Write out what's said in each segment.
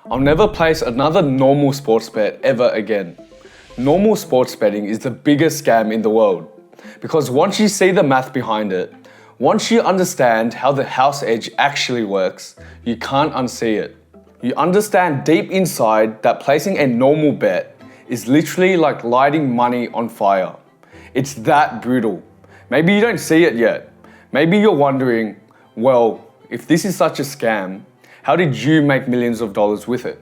I'll never place another normal sports bet ever again. Normal sports betting is the biggest scam in the world because once you see the math behind it, once you understand how the house edge actually works, you can't unsee it. You understand deep inside that placing a normal bet is literally like lighting money on fire. It's that brutal. Maybe you don't see it yet. Maybe you're wondering, well, if this is such a scam, how did you make millions of dollars with it?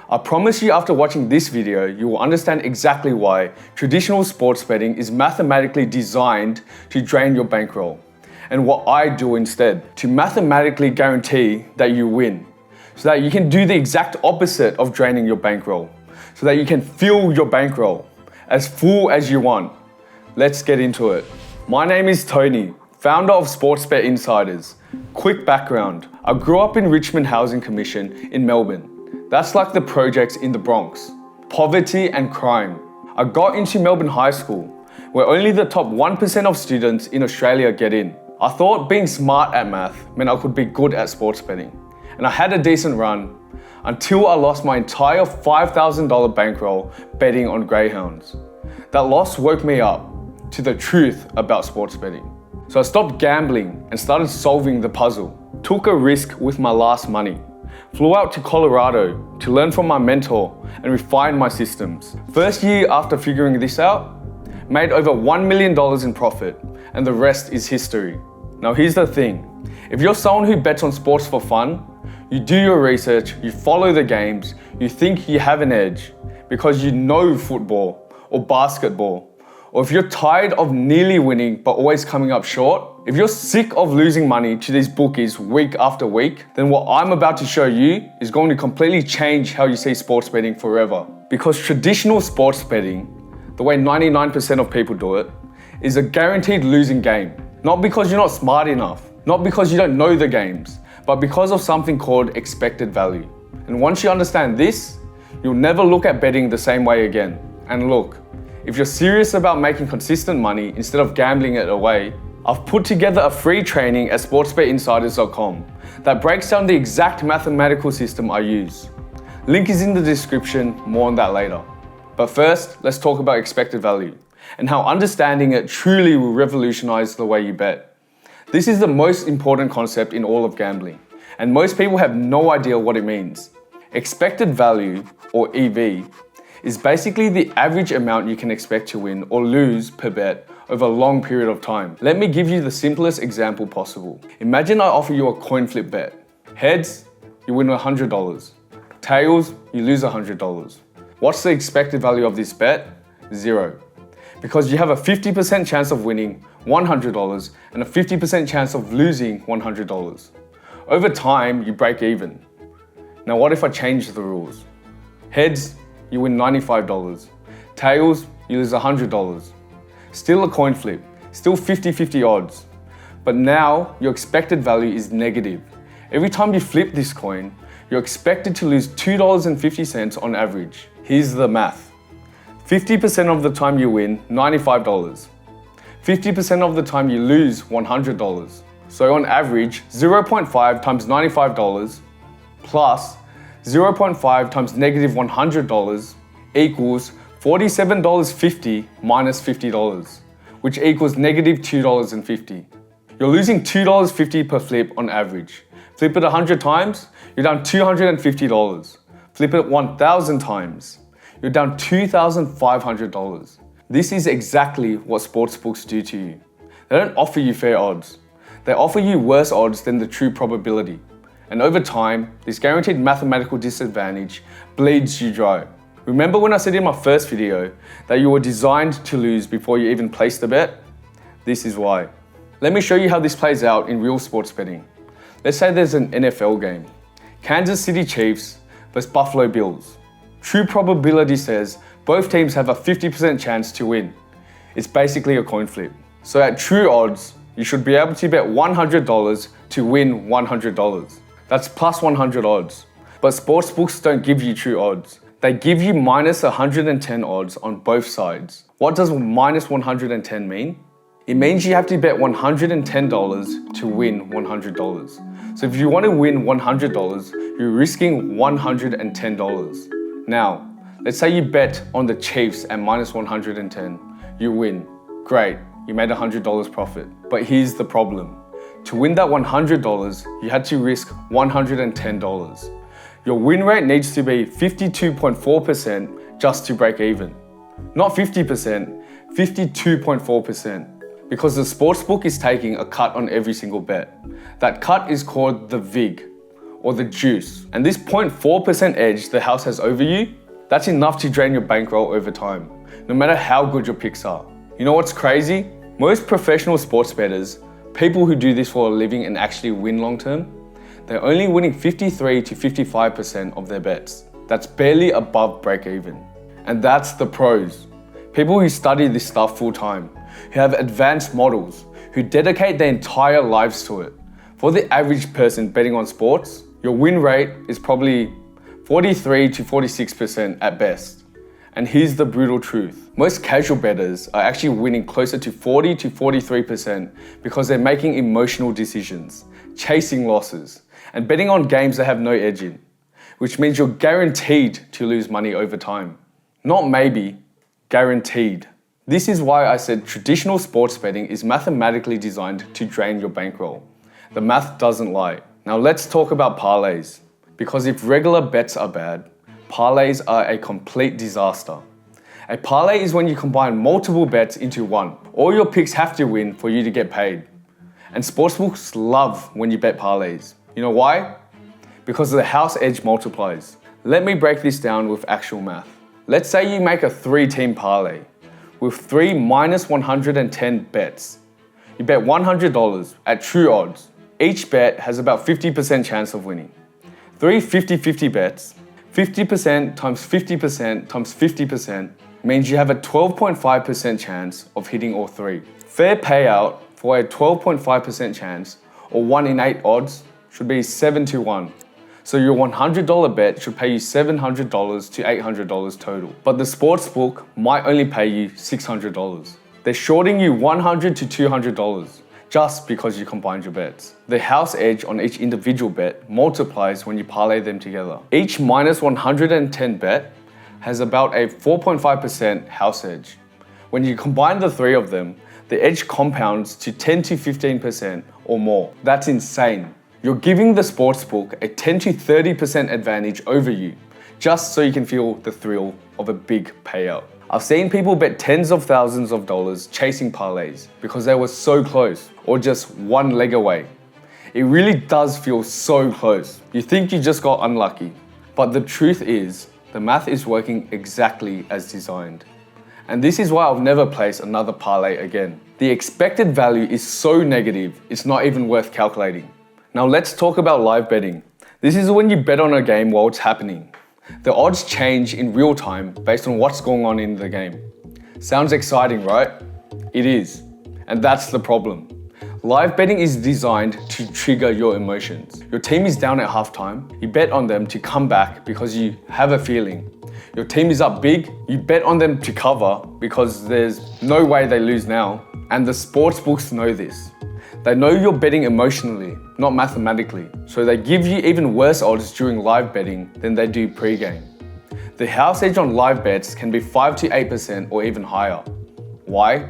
I promise you after watching this video, you will understand exactly why traditional sports betting is mathematically designed to drain your bankroll, and what I do instead to mathematically guarantee that you win, so that you can do the exact opposite of draining your bankroll, so that you can fill your bankroll as full as you want. Let's get into it. My name is Tony, founder of SportsBet Insiders. Quick background, I grew up in Richmond Housing Commission in Melbourne. That's like the projects in the Bronx. Poverty and crime. I got into Melbourne High School, where only the top 1% of students in Australia get in. I thought being smart at math meant I could be good at sports betting, and I had a decent run until I lost my entire $5,000 bankroll betting on greyhounds. That loss woke me up to the truth about sports betting. So I stopped gambling and started solving the puzzle. Took a risk with my last money. Flew out to Colorado to learn from my mentor and refine my systems. First year after figuring this out, made over $1 million in profit, and the rest is history. Now here's the thing, if you're someone who bets on sports for fun, you do your research, you follow the games, you think you have an edge because you know football or basketball, or if you're tired of nearly winning but always coming up short, if you're sick of losing money to these bookies week after week, then what I'm about to show you is going to completely change how you see sports betting forever. Because traditional sports betting, the way 99% of people do it, is a guaranteed losing game. Not because you're not smart enough, not because you don't know the games, but because of something called expected value. And once you understand this, you'll never look at betting the same way again. And look, if you're serious about making consistent money instead of gambling it away, I've put together a free training at sportsbetinsiders.com that breaks down the exact mathematical system I use. Link is in the description, more on that later. But first, let's talk about expected value and how understanding it truly will revolutionize the way you bet. This is the most important concept in all of gambling, and most people have no idea what it means. Expected value, or EV, is basically the average amount you can expect to win or lose per bet over a long period of time. Let me give you the simplest example possible. Imagine I offer you a coin flip bet. Heads, you win $100. Tails, you lose $100. What's the expected value of this bet? 0. Because you have a 50% chance of winning $100 and a 50% chance of losing $100. Over time, you break even. Now what if I change the rules? Heads, you win $95. Tails, you lose $100. Still a coin flip, still 50-50 odds. But now your expected value is negative. Every time you flip this coin, you're expected to lose $2.50 on average. Here's the math. 50% of the time you win, $95. 50% of the time you lose, $100. So on average, 0.5 times $95 plus 0.5 times negative $100 equals $47.50 minus $50, which equals negative $2.50. You're losing $2.50 per flip on average. Flip it 100 times, you're down $250. Flip it 1,000 times, you're down $2,500. This is exactly what sportsbooks do to you. They don't offer you fair odds. They offer you worse odds than the true probability. And over time, this guaranteed mathematical disadvantage bleeds you dry. Remember when I said in my first video that you were designed to lose before you even place the bet? This is why. Let me show you how this plays out in real sports betting. Let's say there's an NFL game. Kansas City Chiefs versus Buffalo Bills. True probability says both teams have a 50% chance to win. It's basically a coin flip. So at true odds, you should be able to bet $100 to win $100. That's plus 100 odds. But sportsbooks don't give you true odds. They give you minus 110 odds on both sides. What does minus 110 mean? It means you have to bet $110 to win $100. So if you want to win $100, you're risking $110. Now, let's say you bet on the Chiefs at minus 110. You win. Great, you made $100 profit. But here's the problem. To win that $100, you had to risk $110. Your win rate needs to be 52.4% just to break even. Not 50%, 52.4%. Because the sportsbook is taking a cut on every single bet. That cut is called the VIG, or the juice. And this 0.4% edge the house has over you, that's enough to drain your bankroll over time, no matter how good your picks are. You know what's crazy? Most professional sports bettors, people who do this for a living and actually win long term, they're only winning 53 to 55% of their bets. That's barely above break even. And that's the pros. People who study this stuff full time, who have advanced models, who dedicate their entire lives to it. For the average person betting on sports, your win rate is probably 43 to 46% at best. And here's the brutal truth. Most casual bettors are actually winning closer to 40 to 43% because they're making emotional decisions, chasing losses, and betting on games that have no edge in, which means you're guaranteed to lose money over time. Not maybe, guaranteed. This is why I said traditional sports betting is mathematically designed to drain your bankroll. The math doesn't lie. Now let's talk about parlays. Because if regular bets are bad, parlays are a complete disaster. A parlay is when you combine multiple bets into one. All your picks have to win for you to get paid. And sportsbooks love when you bet parlays. You know why? Because the house edge multiplies. Let me break this down with actual math. Let's say you make a 3-team parlay with 3 minus 110 bets. You bet $100 at true odds. Each bet has about 50% chance of winning. 3 50-50 bets, 50% times 50% times 50% means you have a 12.5% chance of hitting all 3. Fair payout for a 12.5% chance, or 1 in 8 odds, should be 7 to 1. So your $100 bet should pay you $700 to $800 total. But the sportsbook might only pay you $600. They're shorting you $100 to $200 just because you combined your bets. The house edge on each individual bet multiplies when you parlay them together. Each minus 110 bet has about a 4.5% house edge. When you combine the 3 of them, the edge compounds to 10 to 15% or more. That's insane. You're giving the sportsbook a 10 to 30% advantage over you, just so you can feel the thrill of a big payout. I've seen people bet tens of thousands of dollars chasing parlays because they were so close, or just one leg away. It really does feel so close. You think you just got unlucky. But the truth is, the math is working exactly as designed. And this is why I'll never place another parlay again. The expected value is so negative, it's not even worth calculating. Now let's talk about live betting. This is when you bet on a game while it's happening. The odds change in real time based on what's going on in the game. Sounds exciting, right? It is. And that's the problem. Live betting is designed to trigger your emotions. Your team is down at halftime, you bet on them to come back because you have a feeling. Your team is up big, you bet on them to cover because there's no way they lose now. And the sportsbooks know this. They know you're betting emotionally, not mathematically, so they give you even worse odds during live betting than they do pre-game. The house edge on live bets can be 5 to 8% or even higher. Why?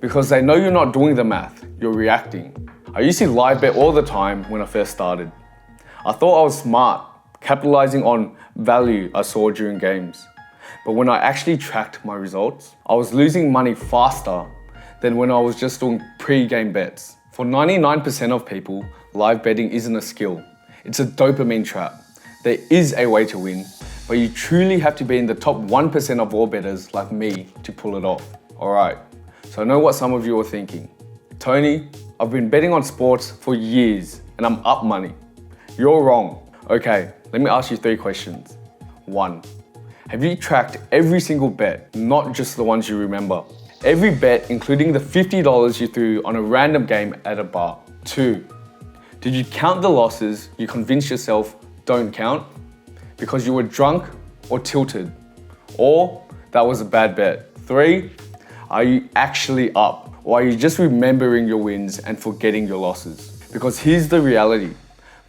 Because they know you're not doing the math, you're reacting. I used to live bet all the time when I first started. I thought I was smart, capitalizing on value I saw during games. But when I actually tracked my results, I was losing money faster than when I was just doing pre-game bets. For 99% of people, live betting isn't a skill. It's a dopamine trap. There is a way to win, but you truly have to be in the top 1% of all bettors like me to pull it off. Alright, so I know what some of you are thinking. Tony, I've been betting on sports for years and I'm up money. You're wrong. Okay, let me ask you 3 questions. 1, have you tracked every single bet, not just the ones you remember? Every bet, including the $50 you threw on a random game at a bar. 2, did you count the losses you convinced yourself don't count? Because you were drunk or tilted? Or that was a bad bet. 3, are you actually up? Or are you just remembering your wins and forgetting your losses? Because here's the reality.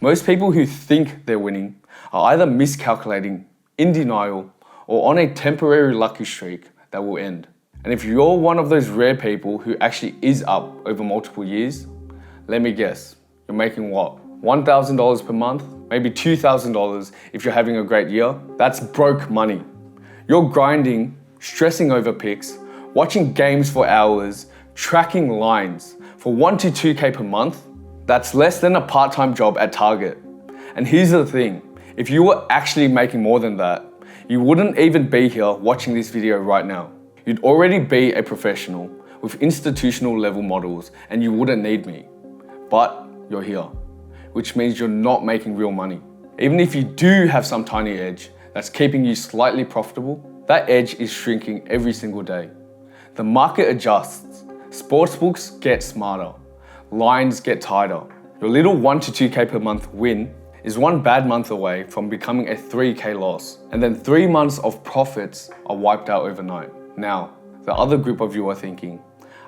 Most people who think they're winning are either miscalculating, in denial, or on a temporary lucky streak that will end. And if you're one of those rare people who actually is up over multiple years, let me guess, you're making what? $1,000 per month? Maybe $2,000 if you're having a great year? That's broke money. You're grinding, stressing over picks, watching games for hours, tracking lines for 1 to 2K per month. That's less than a part-time job at Target. And here's the thing, if you were actually making more than that, you wouldn't even be here watching this video right now. You'd already be a professional with institutional level models and you wouldn't need me. But you're here, which means you're not making real money. Even if you do have some tiny edge that's keeping you slightly profitable, that edge is shrinking every single day. The market adjusts, sportsbooks get smarter, lines get tighter. Your little 1 to 2K per month win is one bad month away from becoming a 3K loss, and then 3 months of profits are wiped out overnight. Now, the other group of you are thinking,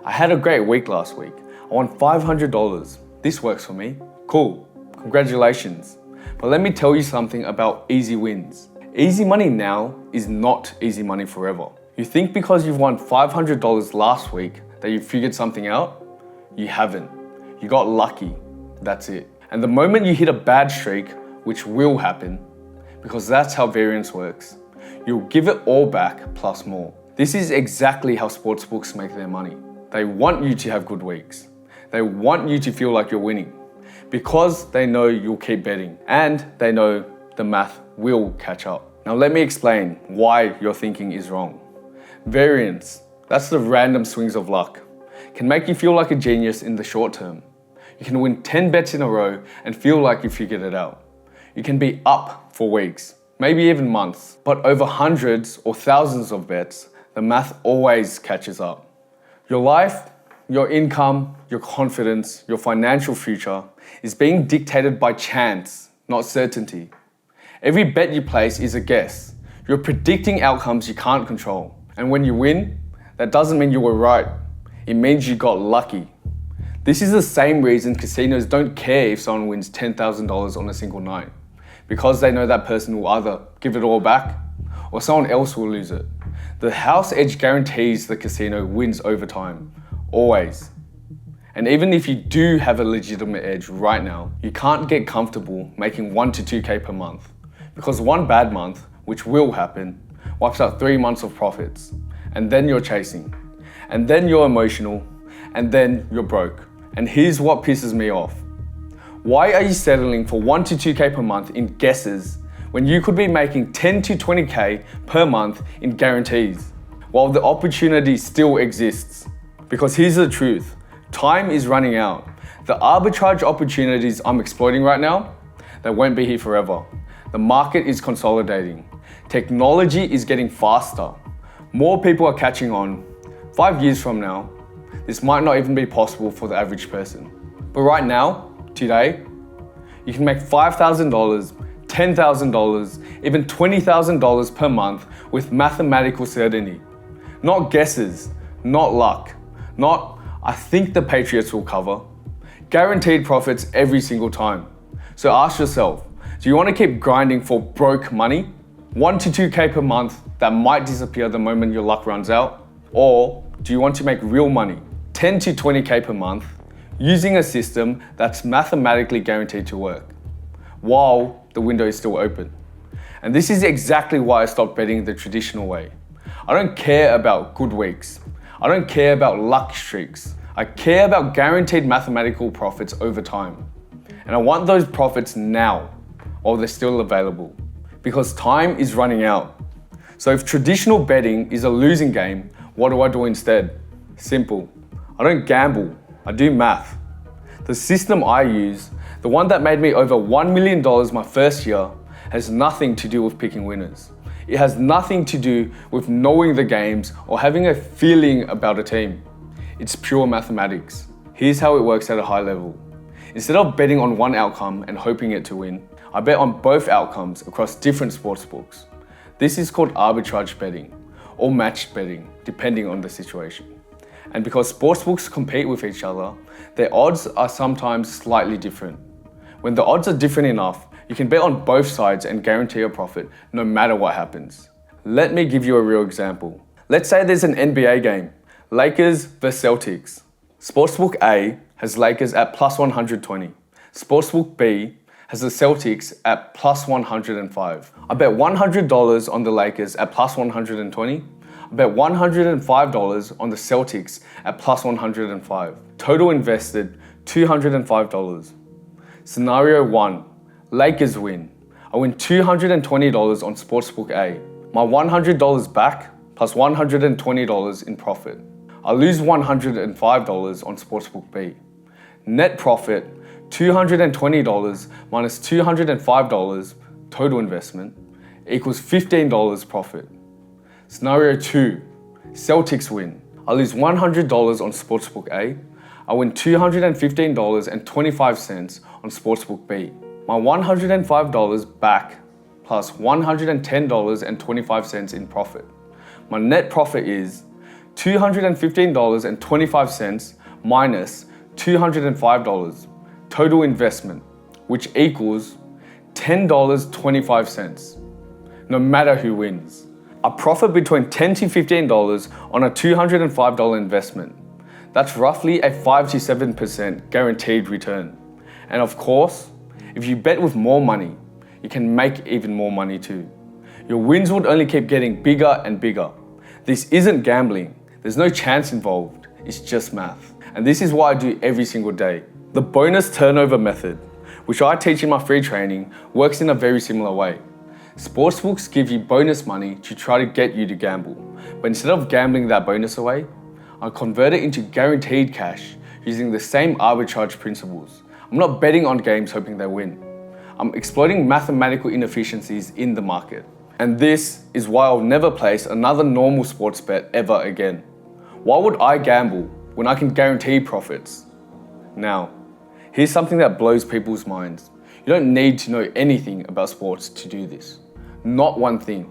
I had a great week last week. I won $500. This works for me. Cool, congratulations. But let me tell you something about easy wins. Easy money now is not easy money forever. You think because you've won $500 last week that you figured something out? You haven't. You got lucky. That's it. And the moment you hit a bad streak, which will happen, because that's how variance works, you'll give it all back plus more. This is exactly how sportsbooks make their money. They want you to have good weeks. They want you to feel like you're winning because they know you'll keep betting and they know the math will catch up. Now let me explain why your thinking is wrong. Variance, that's the random swings of luck, can make you feel like a genius in the short term. You can win 10 bets in a row and feel like you figured it out. You can be up for weeks, maybe even months, but over hundreds or thousands of bets, the math always catches up. Your life, your income, your confidence, your financial future is being dictated by chance, not certainty. Every bet you place is a guess. You're predicting outcomes you can't control. And when you win, that doesn't mean you were right. It means you got lucky. This is the same reason casinos don't care if someone wins $10,000 on a single night, because they know that person will either give it all back or someone else will lose it. The house edge guarantees the casino wins over time, always. And even if you do have a legitimate edge right now, you can't get comfortable making 1 to 2K per month, because one bad month, which will happen, wipes out 3 months of profits. And then you're chasing, and then you're emotional, and then you're broke. And here's what pisses me off. Why are you settling for 1 to 2K per month in guesses when you could be making 10 to 20K per month in guarantees, while the opportunity still exists? Because here's the truth, time is running out. The arbitrage opportunities I'm exploiting right now, they won't be here forever. The market is consolidating. Technology is getting faster. More people are catching on. 5 years from now, this might not even be possible for the average person. But right now, today, you can make $5,000, $10,000, even $20,000 per month with mathematical certainty. Not guesses, not luck, not I think the Patriots will cover. Guaranteed profits every single time. So ask yourself, do you want to keep grinding for broke money? 1 to 2K per month that might disappear the moment your luck runs out? Or do you want to make real money, 10 to 20K per month, using a system that's mathematically guaranteed to work, while the window is still open? And this is exactly why I stopped betting the traditional way. I don't care about good weeks. I don't care about luck streaks. I care about guaranteed mathematical profits over time. And I want those profits now, while they're still available, because time is running out. So if traditional betting is a losing game, what do I do instead? Simple. I don't gamble, I do math. The system I use, the one that made me over $1 million my first year, has nothing to do with picking winners. It has nothing to do with knowing the games or having a feeling about a team. It's pure mathematics. Here's how it works at a high level. Instead of betting on one outcome and hoping it to win, I bet on both outcomes across different sportsbooks. This is called arbitrage betting or matched betting, depending on the situation. And because sportsbooks compete with each other, their odds are sometimes slightly different. When the odds are different enough, you can bet on both sides and guarantee a profit no matter what happens. Let me give you a real example. Let's say there's an NBA game, Lakers vs Celtics. Sportsbook A has Lakers at plus 120. Sportsbook B has the Celtics at plus 105. I bet $100 on the Lakers at plus 120. I bet $105 on the Celtics at plus 105. Total invested $205. Scenario 1, Lakers win. I win $220 on Sportsbook A. My $100 back plus $120 in profit. I lose $105 on Sportsbook B. Net profit, $220 minus $205 total investment equals $15 profit. Scenario 2, Celtics win. I lose $100 on Sportsbook A. I win $215.25 on Sportsbook B. My $105 back plus $110.25 in profit. My net profit is $215.25 minus $205 total investment, which equals $10.25, no matter who wins. I profit between $10 to $15 on a $205 investment. That's roughly a 5 to 7% guaranteed return. And of course, if you bet with more money, you can make even more money too. Your wins would only keep getting bigger and bigger. This isn't gambling. There's no chance involved. It's just math. And this is what I do every single day. The bonus turnover method, which I teach in my free training, works in a very similar way. Sportsbooks give you bonus money to try to get you to gamble. But instead of gambling that bonus away, I convert it into guaranteed cash using the same arbitrage principles. I'm not betting on games hoping they win. I'm exploiting mathematical inefficiencies in the market. And this is why I'll never place another normal sports bet ever again. Why would I gamble when I can guarantee profits? Now, here's something that blows people's minds. You don't need to know anything about sports to do this. Not one thing.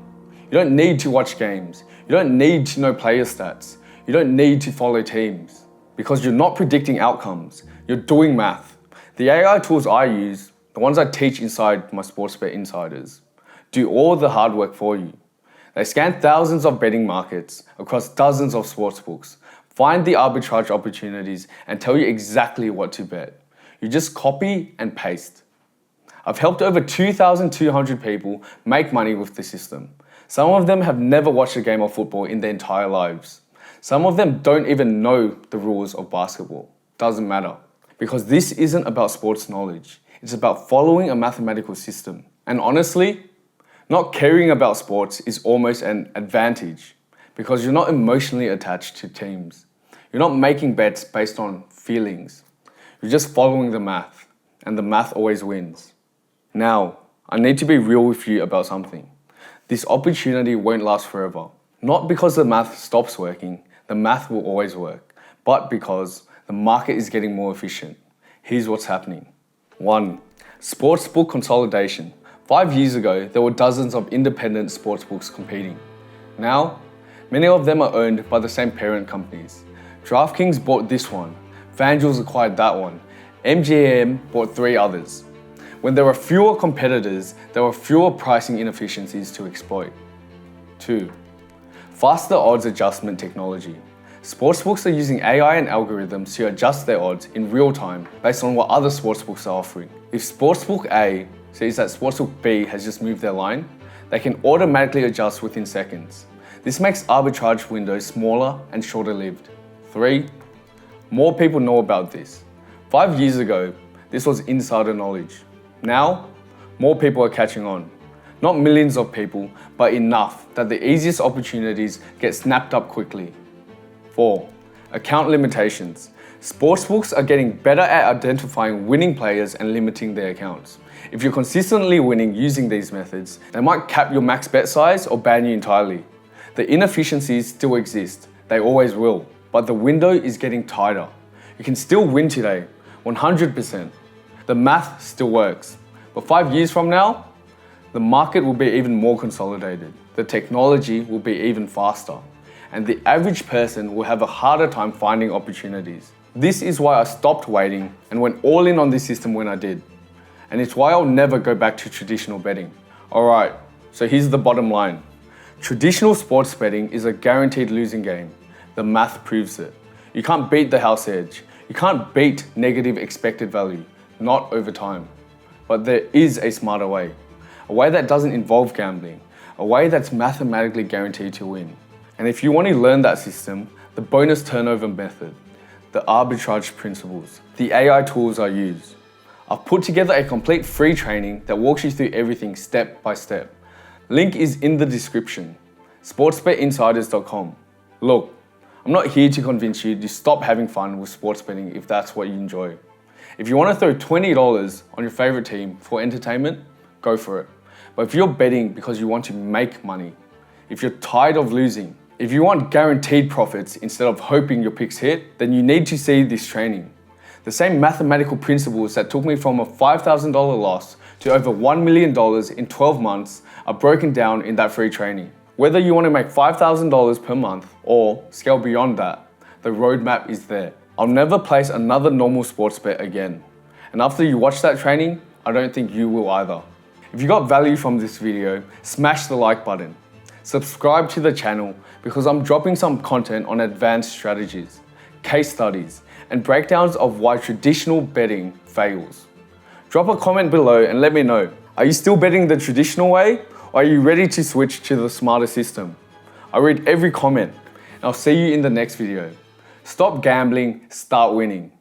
You don't need to watch games. You don't need to know player stats. You don't need to follow teams. Because you're not predicting outcomes. You're doing math. The AI tools I use, the ones I teach inside my SportsBet Insiders, do all the hard work for you. They scan thousands of betting markets across dozens of sportsbooks, find the arbitrage opportunities, and tell you exactly what to bet. You just copy and paste. I've helped over 2,200 people make money with the system. Some of them have never watched a game of football in their entire lives. Some of them don't even know the rules of basketball. Doesn't matter. Because this isn't about sports knowledge. It's about following a mathematical system. And honestly, not caring about sports is almost an advantage because you're not emotionally attached to teams. You're not making bets based on feelings. You're just following the math, and the math always wins. Now, I need to be real with you about something. This opportunity won't last forever. Not because the math stops working, the math will always work, but because the market is getting more efficient. Here's what's happening. 1. Sportsbook consolidation. 5 years ago, there were dozens of independent sportsbooks competing. Now, many of them are owned by the same parent companies. DraftKings bought this one, FanDuel's acquired that one, MGM bought 3 others. When there were fewer competitors, there were fewer pricing inefficiencies to exploit. 2. Faster odds adjustment technology. Sportsbooks are using AI and algorithms to adjust their odds in real time based on what other sportsbooks are offering. If Sportsbook A sees that Sportsbook B has just moved their line, they can automatically adjust within seconds. This makes arbitrage windows smaller and shorter lived. 3. More people know about this. 5 years ago, this was insider knowledge. Now, more people are catching on. Not millions of people, but enough that the easiest opportunities get snapped up quickly. 4. Account limitations. Sportsbooks are getting better at identifying winning players and limiting their accounts. If you're consistently winning using these methods, they might cap your max bet size or ban you entirely. The inefficiencies still exist, they always will, but the window is getting tighter. You can still win today, 100%. The math still works, but 5 years from now, the market will be even more consolidated. The technology will be even faster. and the average person will have a harder time finding opportunities. This is why I stopped waiting and went all in on this system when I did. And it's why I'll never go back to traditional betting. Alright, so here's the bottom line. Traditional sports betting is a guaranteed losing game. The math proves it. You can't beat the house edge. You can't beat negative expected value, not over time. But there is a smarter way. A way that doesn't involve gambling. A way that's mathematically guaranteed to win. And if you want to learn that system, the bonus turnover method, the arbitrage principles, the AI tools I use, I've put together a complete free training that walks you through everything step by step. Link is in the description, sportsbetinsiders.com. Look, I'm not here to convince you to stop having fun with sports betting if that's what you enjoy. If you want to throw $20 on your favorite team for entertainment, go for it. But if you're betting because you want to make money, if you're tired of losing, if you want guaranteed profits instead of hoping your picks hit, then you need to see this training. The same mathematical principles that took me from a $5,000 loss to over $1 million in 12 months are broken down in that free training. Whether you want to make $5,000 per month or scale beyond that, the roadmap is there. I'll never place another normal sports bet again. And after you watch that training, I don't think you will either. If you got value from this video, smash the like button. Subscribe to the channel because I'm dropping some content on advanced strategies, case studies, and breakdowns of why traditional betting fails. Drop a comment below and let me know, are you still betting the traditional way or are you ready to switch to the smarter system? I read every comment and I'll see you in the next video. Stop gambling, start winning.